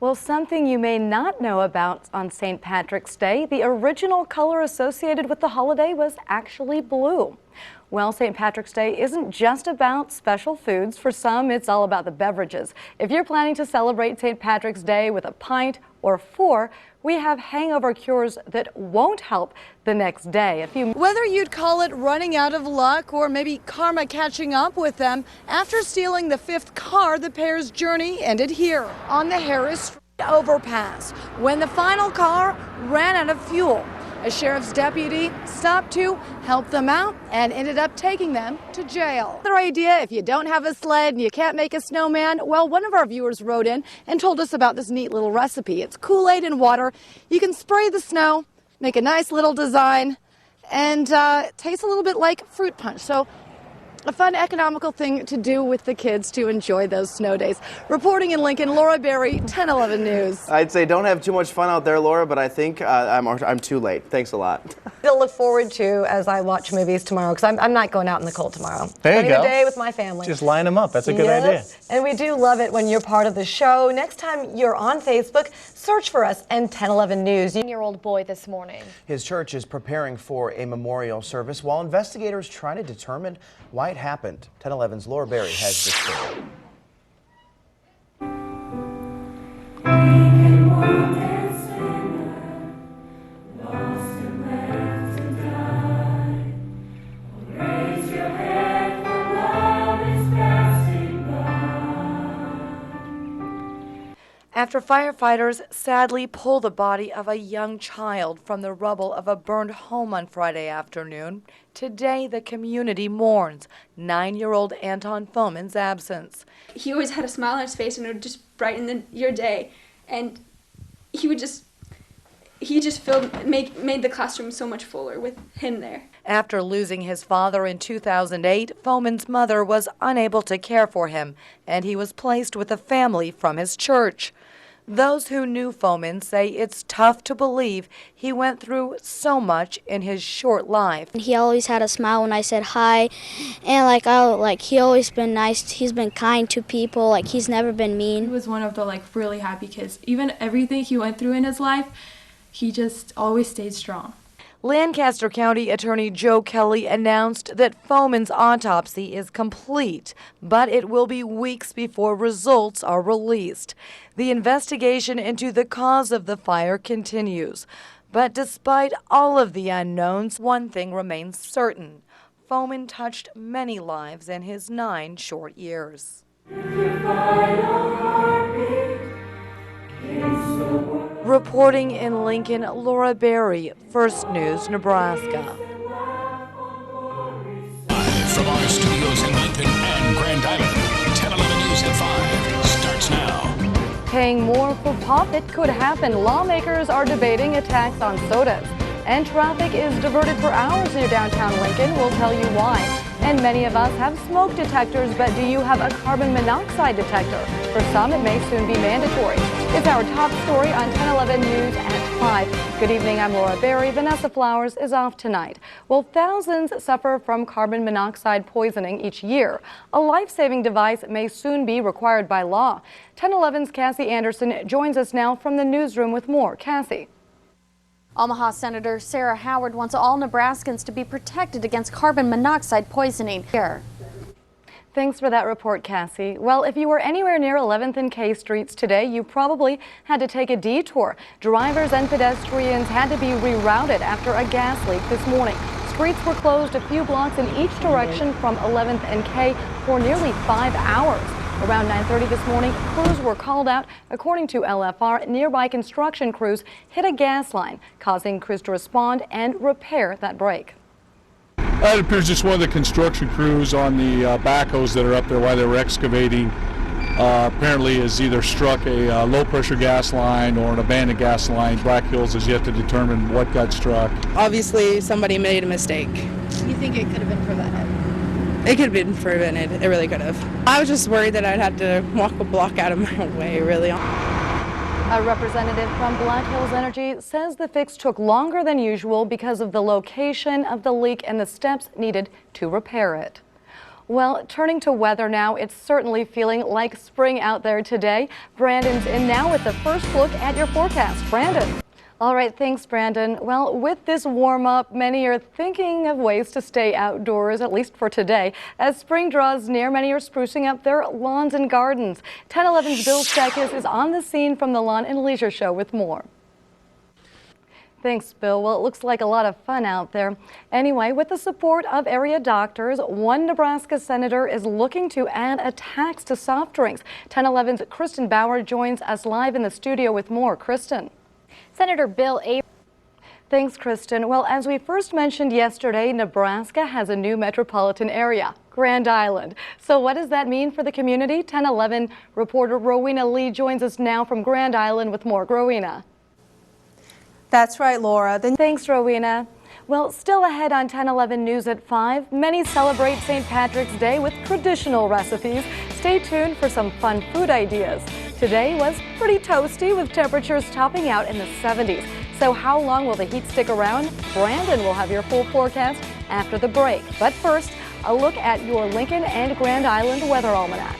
Well, something you may not know about on St. Patrick's Day, the original color associated with the holiday was actually blue. Well, St. Patrick's Day isn't just about special foods. For some, it's all about the beverages. If you're planning to celebrate St. Patrick's Day with a pint or four, we have hangover cures that won't help the next day. Whether you'd call it running out of luck or maybe karma catching up with them, after stealing the fifth car, the pair's journey ended here on the Harris Street overpass when the final car ran out of fuel. A sheriff's deputy stopped to help them out and ended up taking them to jail. Another idea, if you don't have a sled and you can't make a snowman, well, one of our viewers wrote in and told us about this neat little recipe. It's Kool-Aid and water. You can spray the snow, make a nice little design, and it tastes a little bit like fruit punch. So a fun, economical thing to do with the kids to enjoy those snow days. Reporting in Lincoln, Laura Berry, 1011 News. I'd say don't have too much fun out there, Laura, but I think I'm too late. Thanks a lot. To look forward to as I watch movies tomorrow, because I'm not going out in the cold tomorrow. There you go. Spending the day with my family. Just line them up. That's a good idea. And we do love it when you're part of the show. Next time you're on Facebook, search for us and 1011 News. 9-year-old boy this morning. His church is preparing for a memorial service while investigators try to determine why it happened. 1011's Laura Berry has this story. After firefighters sadly pulled the body of a young child from the rubble of a burned home on Friday afternoon, today the community mourns 9-year-old Anton Foman's absence. He always had a smile on his face and it would just brighten your day, and he just made the classroom so much fuller with him there. After losing his father in 2008, Foman's mother was unable to care for him, and he was placed with a family from his church. Those who knew Foman say it's tough to believe he went through so much in his short life. He always had a smile when I said hi, and he always been nice. He's been kind to people. He's never been mean. He was one of the really happy kids. Even everything he went through in his life, he just always stayed strong. Lancaster County Attorney Joe Kelly announced that Foman's autopsy is complete, but it will be weeks before results are released. The investigation into the cause of the fire continues. But despite all of the unknowns, one thing remains certain. Foman touched many lives in his 9 short years. Reporting in Lincoln, Laura Berry, First News, Nebraska. Live from our studios in Lincoln and Grand Island, 1011 News at 5 starts now. Paying more for pop, it could happen. Lawmakers are debating a tax on sodas. And traffic is diverted for hours near downtown Lincoln. We'll tell you why. And many of us have smoke detectors, but do you have a carbon monoxide detector? For some, it may soon be mandatory. It's our top story on 1011 News at 5. Good evening, I'm Laura Berry. Vanessa Flowers is off tonight. Well, thousands suffer from carbon monoxide poisoning each year. A life-saving device may soon be required by law. 1011's Cassie Anderson joins us now from the newsroom with more. Cassie. Omaha Senator Sarah Howard wants all Nebraskans to be protected against carbon monoxide poisoning. Here. Thanks for that report, Cassie. Well, if you were anywhere near 11th and K streets today, you probably had to take a detour. Drivers and pedestrians had to be rerouted after a gas leak this morning. Streets were closed a few blocks in each direction from 11th and K for nearly 5 hours. Around 9:30 this morning, crews were called out. According to LFR, nearby construction crews hit a gas line, causing crews to respond and repair that break. It appears just one of the construction crews on the backhoes that are up there while they were excavating apparently has either struck a low-pressure gas line or an abandoned gas line. Black Hills has yet to determine what got struck. Obviously, somebody made a mistake. You think it could have been prevented? It could have been prevented. It really could have. I was just worried that I'd had to walk a block out of my way, really. A representative from Black Hills Energy says the fix took longer than usual because of the location of the leak and the steps needed to repair it. Well, turning to weather now, it's certainly feeling like spring out there today. Brandon's in now with the first look at your forecast. Brandon. All right, thanks, Brandon. Well, with this warm up, many are thinking of ways to stay outdoors, at least for today. As spring draws near, many are sprucing up their lawns and gardens. 1011's Bill Stekis is on the scene from the Lawn and Leisure Show with more. Thanks, Bill. Well, it looks like a lot of fun out there. Anyway, with the support of area doctors, one Nebraska senator is looking to add a tax to soft drinks. 1011's Kristen Bauer joins us live in the studio with more. Kristen. Senator Bill A. Thanks, Kristen. Well, as we first mentioned yesterday, Nebraska has a new metropolitan area, Grand Island. So what does that mean for the community? 1011 reporter Rowena Lee joins us now from Grand Island with more. Rowena. That's right, Laura. Thanks, Rowena. Well, still ahead on 1011 News at 5, many celebrate St. Patrick's Day with traditional recipes. Stay tuned for some fun food ideas. Today was pretty toasty with temperatures topping out in the 70s. So how long will the heat stick around? Brandon will have your full forecast after the break. But first, a look at your Lincoln and Grand Island weather almanac.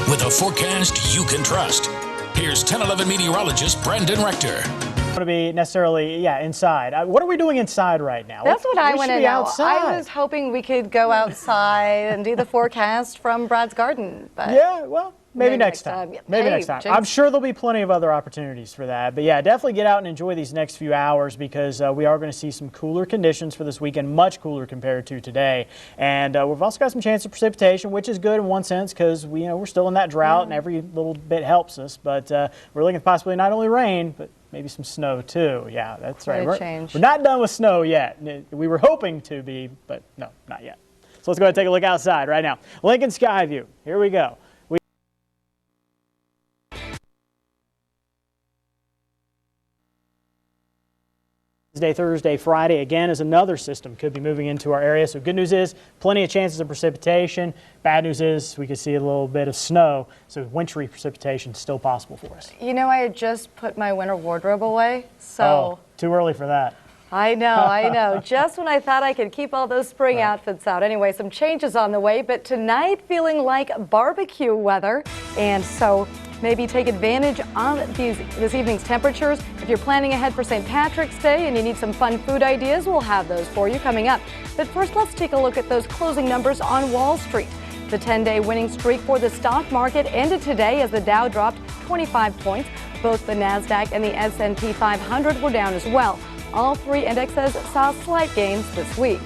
With a forecast you can trust. Here's 1011 meteorologist Brandon Rector. Want to be necessarily, inside. What are we doing inside right now? That's what I want to know. Outside. I was hoping we could go outside and do the forecast from Brad's garden. But yeah, well, maybe next time. Maybe next time. I'm sure there'll be plenty of other opportunities for that. But yeah, definitely get out and enjoy these next few hours because we are going to see some cooler conditions for this weekend, much cooler compared to today. And we've also got some chance of precipitation, which is good in one sense because we're still in that drought and every little bit helps us. But we're looking at possibly not only rain, but maybe some snow too. Yeah, that's right. We're not done with snow yet. We were hoping to be, but no, not yet. So let's go ahead and take a look outside right now. Lincoln Sky View. Here we go. Thursday, Friday, again, as another system could be moving into our area. So good news is plenty of chances of precipitation. Bad news is we could see a little bit of snow. So wintry precipitation still possible for us. You know, I had just put my winter wardrobe away, so. Oh, too early for that. I know. Just when I thought I could keep all those spring outfits out. Anyway, some changes on the way, but tonight feeling like barbecue weather. And so maybe take advantage of this evening's temperatures. If you're planning ahead for St. Patrick's Day and you need some fun food ideas, we'll have those for you coming up. But first, let's take a look at those closing numbers on Wall Street. The 10-day winning streak for the stock market ended today as the Dow dropped 25 points. Both the NASDAQ and the S&P 500 were down as well. All three indexes saw slight gains this week.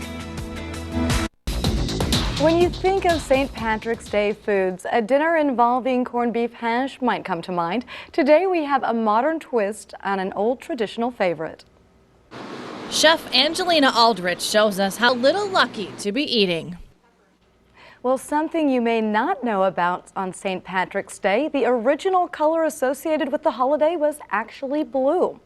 When you think of St. Patrick's Day foods, a dinner involving corned beef hash might come to mind. Today we have a modern twist on an old traditional favorite. Chef Angelina Aldrich shows us how little lucky to be eating. Well, something you may not know about on St. Patrick's Day, the original color associated with the holiday was actually blue.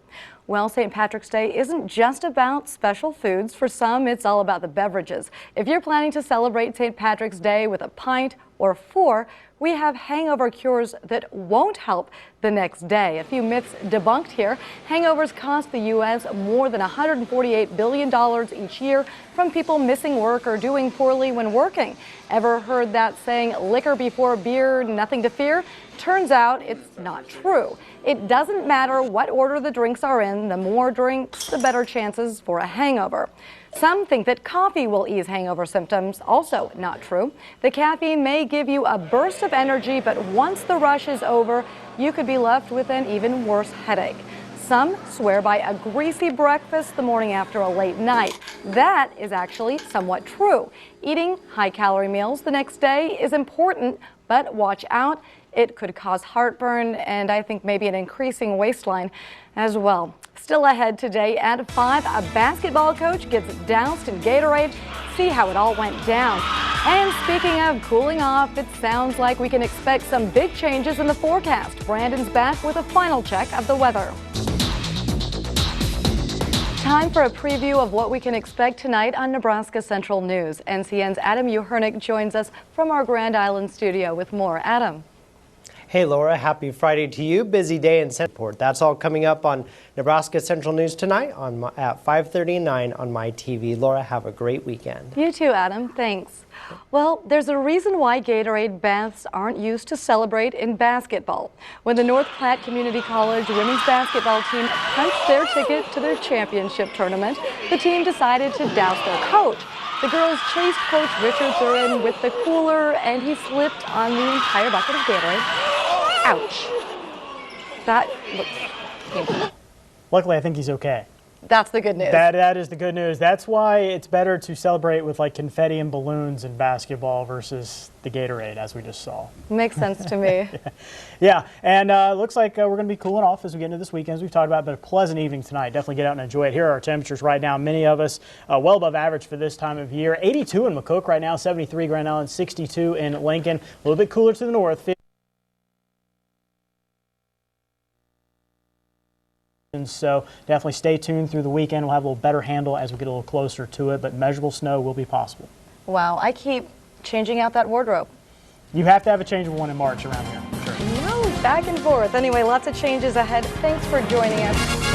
Well, St. Patrick's Day isn't just about special foods. For some, it's all about the beverages. If you're planning to celebrate St. Patrick's Day with a pint or 4, we have hangover cures that won't help the next day. A few myths debunked here. Hangovers cost the U.S. more than $148 billion each year from people missing work or doing poorly when working. Ever heard that saying, liquor before beer, nothing to fear? Turns out it's not true. It doesn't matter what order the drinks are in. The more drinks, the better chances for a hangover. Some think that coffee will ease hangover symptoms. Also not true. The caffeine may give you a burst of energy, but once the rush is over, you could be left with an even worse headache. Some swear by a greasy breakfast the morning after a late night. That is actually somewhat true. Eating high-calorie meals the next day is important, but watch out. It could cause heartburn and I think maybe an increasing waistline as well. Still ahead today at 5, a basketball coach gets doused in Gatorade. See how it all went down. And speaking of cooling off, it sounds like we can expect some big changes in the forecast. Brandon's back with a final check of the weather. Time for a preview of what we can expect tonight on Nebraska Central News. NCN's Adam Uhernick joins us from our Grand Island studio with more. Adam. Hey Laura, happy Friday to you. Busy day in Central. That's all coming up on Nebraska Central News tonight at 5:39 on my TV. Laura, have a great weekend. You too, Adam. Thanks. Well, there's a reason why Gatorade baths aren't used to celebrate in basketball. When the North Platte Community College women's basketball team punched their ticket to their championship tournament, the team decided to douse their coach. The girls chased Coach Richardson with the cooler, and he slipped on the entire bucket of Gatorade. Ouch. That looks painful. Luckily, I think he's okay. That's the good news. That is the good news. That's why it's better to celebrate with like confetti and balloons in basketball versus the Gatorade, as we just saw. Makes sense to me. Yeah, and looks like we're going to be cooling off as we get into this weekend, as we've talked about, but a pleasant evening tonight. Definitely get out and enjoy it. Here are our temperatures right now. Many of us well above average for this time of year. 82 in McCook right now, 73 Grand Island, 62 in Lincoln. A little bit cooler to the north. So definitely stay tuned through the weekend. We'll have a little better handle as we get a little closer to it, but measurable snow will be possible. Wow, I keep changing out that wardrobe. You have to have a changeable one in March around here. Sure. No, back and forth. Anyway, lots of changes ahead. Thanks for joining us tonight.